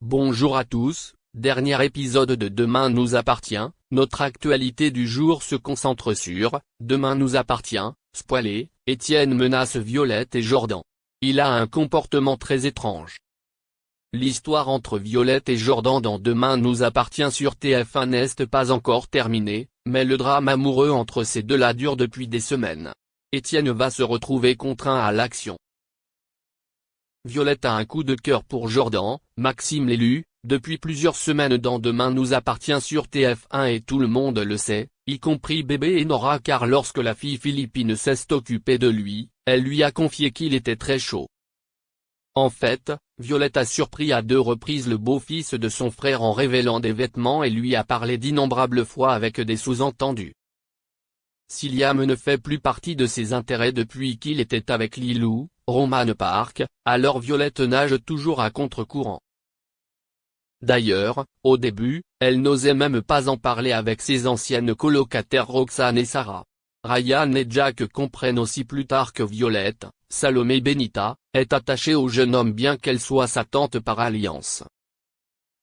Bonjour à tous, dernier épisode de Demain nous appartient. Notre actualité du jour se concentre sur « Demain nous appartient », spoilé, Étienne menace Violette et Jordan. Il a un comportement très étrange. L'histoire entre Violette et Jordan dans Demain nous appartient sur TF1 n'est pas encore terminée, mais le drame amoureux entre ces deux-là dure depuis des semaines. Étienne va se retrouver contraint à l'action. Violette a un coup de cœur pour Jordan, Maxime l'élu, depuis plusieurs semaines dans Demain nous appartient sur TF1 et tout le monde le sait, y compris bébé et Nora car lorsque la fille philippine s'est occupée de lui, elle lui a confié qu'il était très chaud. En fait, Violette a surpris à 2 reprises le beau-fils de son frère en révélant des vêtements et lui a parlé d'innombrables fois avec des sous-entendus. Si Liam ne fait plus partie de ses intérêts depuis qu'il était avec Lilou, Roman Park, alors Violette nage toujours à contre-courant. D'ailleurs, au début, elle n'osait même pas en parler avec ses anciennes colocataires Roxane et Sarah. Ryan et Jack comprennent aussi plus tard que Violette, Salomé Benita, est attachée au jeune homme bien qu'elle soit sa tante par alliance.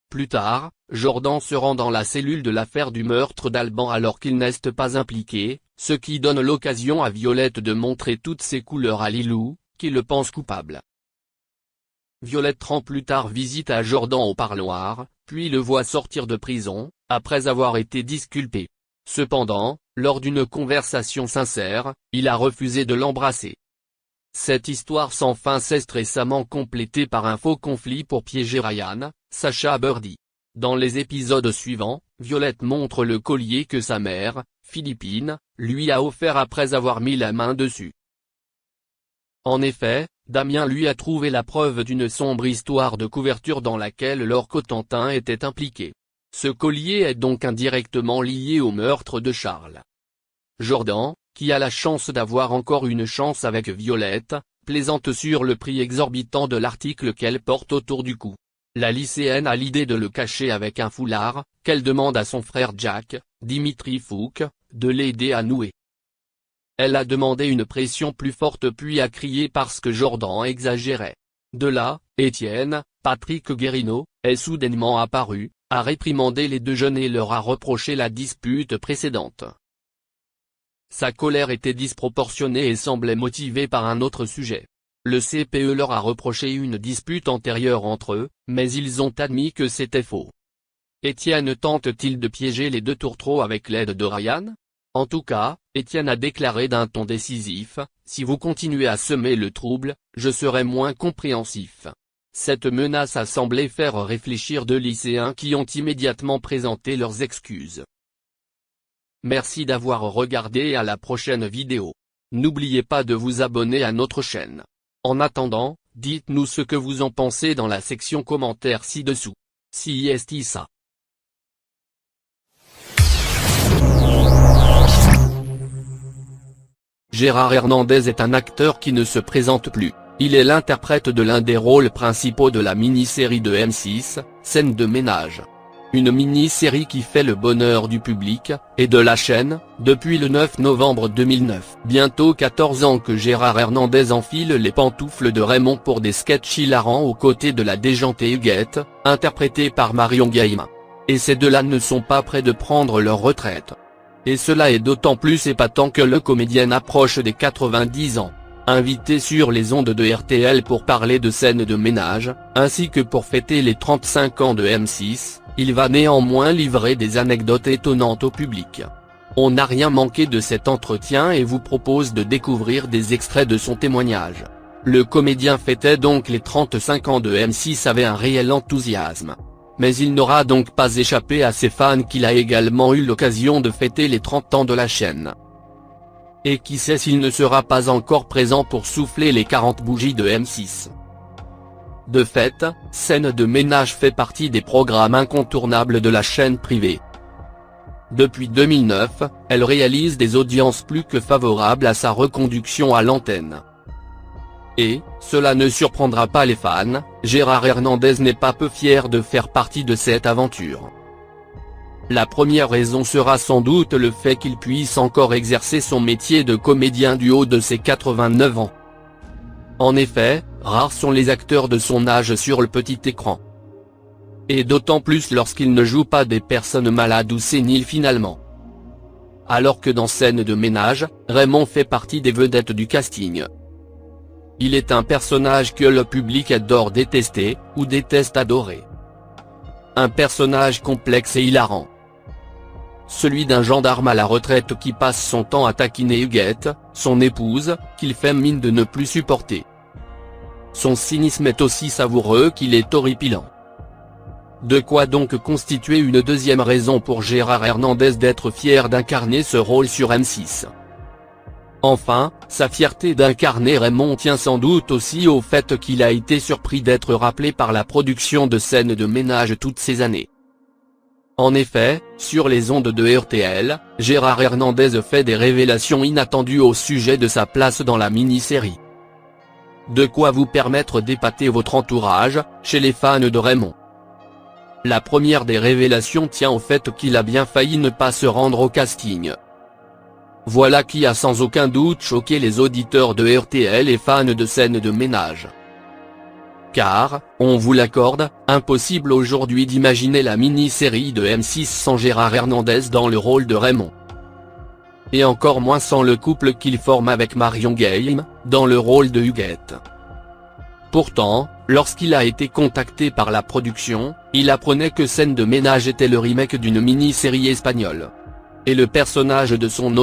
Plus tard, Jordan se rend dans la cellule de l'affaire du meurtre d'Alban alors qu'il n'est pas impliqué, ce qui donne l'occasion à Violette de montrer toutes ses couleurs à Lilou, qui le pense coupable. Violette 30 ans plus tard visite à Jordan au parloir, puis le voit sortir de prison, après avoir été disculpé. Cependant, lors d'une conversation sincère, il a refusé de l'embrasser. Cette histoire sans fin s'est récemment complétée par un faux conflit pour piéger Ryan, Sacha Birdie. Dans les épisodes suivants, Violette montre le collier que sa mère, philippine, lui a offert après avoir mis la main dessus. En effet, Damien lui a trouvé la preuve d'une sombre histoire de couverture dans laquelle Laure Cotentin était impliqué. Ce collier est donc indirectement lié au meurtre de Charles. Jordan, qui a la chance d'avoir encore une chance avec Violette, plaisante sur le prix exorbitant de l'article qu'elle porte autour du cou. La lycéenne a l'idée de le cacher avec un foulard, qu'elle demande à son frère Jack, Dimitri Fouque, de l'aider à nouer. Elle a demandé une pression plus forte puis a crié parce que Jordan exagérait. De là, Étienne, Patrick Guérino, est soudainement apparu, a réprimandé les deux jeunes et leur a reproché la dispute précédente. Sa colère était disproportionnée et semblait motivée par un autre sujet. Le CPE leur a reproché une dispute antérieure entre eux, mais ils ont admis que c'était faux. Étienne tente-t-il de piéger les deux tourtereaux avec l'aide de Ryan ? En tout cas, Étienne a déclaré d'un ton décisif, « Si vous continuez à semer le trouble, je serai moins compréhensif ». Cette menace a semblé faire réfléchir 2 lycéens qui ont immédiatement présenté leurs excuses. Merci d'avoir regardé et à la prochaine vidéo. N'oubliez pas de vous abonner à notre chaîne. En attendant, dites-nous ce que vous en pensez dans la section commentaires ci-dessous. Si est ça. Gérard Hernandez est un acteur qui ne se présente plus. Il est l'interprète de l'un des rôles principaux de la mini-série de M6, Scène de ménage. Une mini-série qui fait le bonheur du public, et de la chaîne, depuis le 9 novembre 2009. Bientôt 14 ans que Gérard Hernandez enfile les pantoufles de Raymond pour des sketchs hilarants aux côtés de la déjantée Huguette, interprétée par Marion Gaïma. Et ces deux-là ne sont pas près de prendre leur retraite. Et cela est d'autant plus épatant que le comédien approche des 90 ans. Invité sur les ondes de RTL pour parler de Scène de ménage, ainsi que pour fêter les 35 ans de M6, il va néanmoins livrer des anecdotes étonnantes au public. On n'a rien manqué de cet entretien et vous propose de découvrir des extraits de son témoignage. Le comédien fêtait donc les 35 ans de M6 avec un réel enthousiasme. Mais il n'aura donc pas échappé à ses fans qu'il a également eu l'occasion de fêter les 30 ans de la chaîne. Et qui sait s'il ne sera pas encore présent pour souffler les 40 bougies de M6. De fait, Scène de ménage fait partie des programmes incontournables de la chaîne privée. Depuis 2009, elle réalise des audiences plus que favorables à sa reconduction à l'antenne. Et, cela ne surprendra pas les fans, Gérard Hernandez n'est pas peu fier de faire partie de cette aventure. La première raison sera sans doute le fait qu'il puisse encore exercer son métier de comédien du haut de ses 89 ans. En effet, rares sont les acteurs de son âge sur le petit écran. Et d'autant plus lorsqu'il ne joue pas des personnes malades ou séniles finalement. Alors que dans Scène de ménage, Raymond fait partie des vedettes du casting. Il est un personnage que le public adore détester, ou déteste adorer. Un personnage complexe et hilarant. Celui d'un gendarme à la retraite qui passe son temps à taquiner Huguette, son épouse, qu'il fait mine de ne plus supporter. Son cynisme est aussi savoureux qu'il est horripilant. De quoi donc constituer une deuxième raison pour Gérard Hernandez d'être fier d'incarner ce rôle sur M6. Enfin, sa fierté d'incarner Raymond tient sans doute aussi au fait qu'il a été surpris d'être rappelé par la production de Scène de ménage toutes ces années. En effet, sur les ondes de RTL, Gérard Hernandez fait des révélations inattendues au sujet de sa place dans la mini-série. De quoi vous permettre d'épater votre entourage, chez les fans de Raymond. La première des révélations tient au fait qu'il a bien failli ne pas se rendre au casting. Voilà qui a sans aucun doute choqué les auditeurs de RTL et fans de Scène de ménage. Car, on vous l'accorde, impossible aujourd'hui d'imaginer la mini-série de M6 sans Gérard Hernandez dans le rôle de Raymond. Et encore moins sans le couple qu'il forme avec Marion Game, dans le rôle de Huguette. Pourtant, lorsqu'il a été contacté par la production, il apprenait que Scène de ménage était le remake d'une mini-série espagnole. Et le personnage de son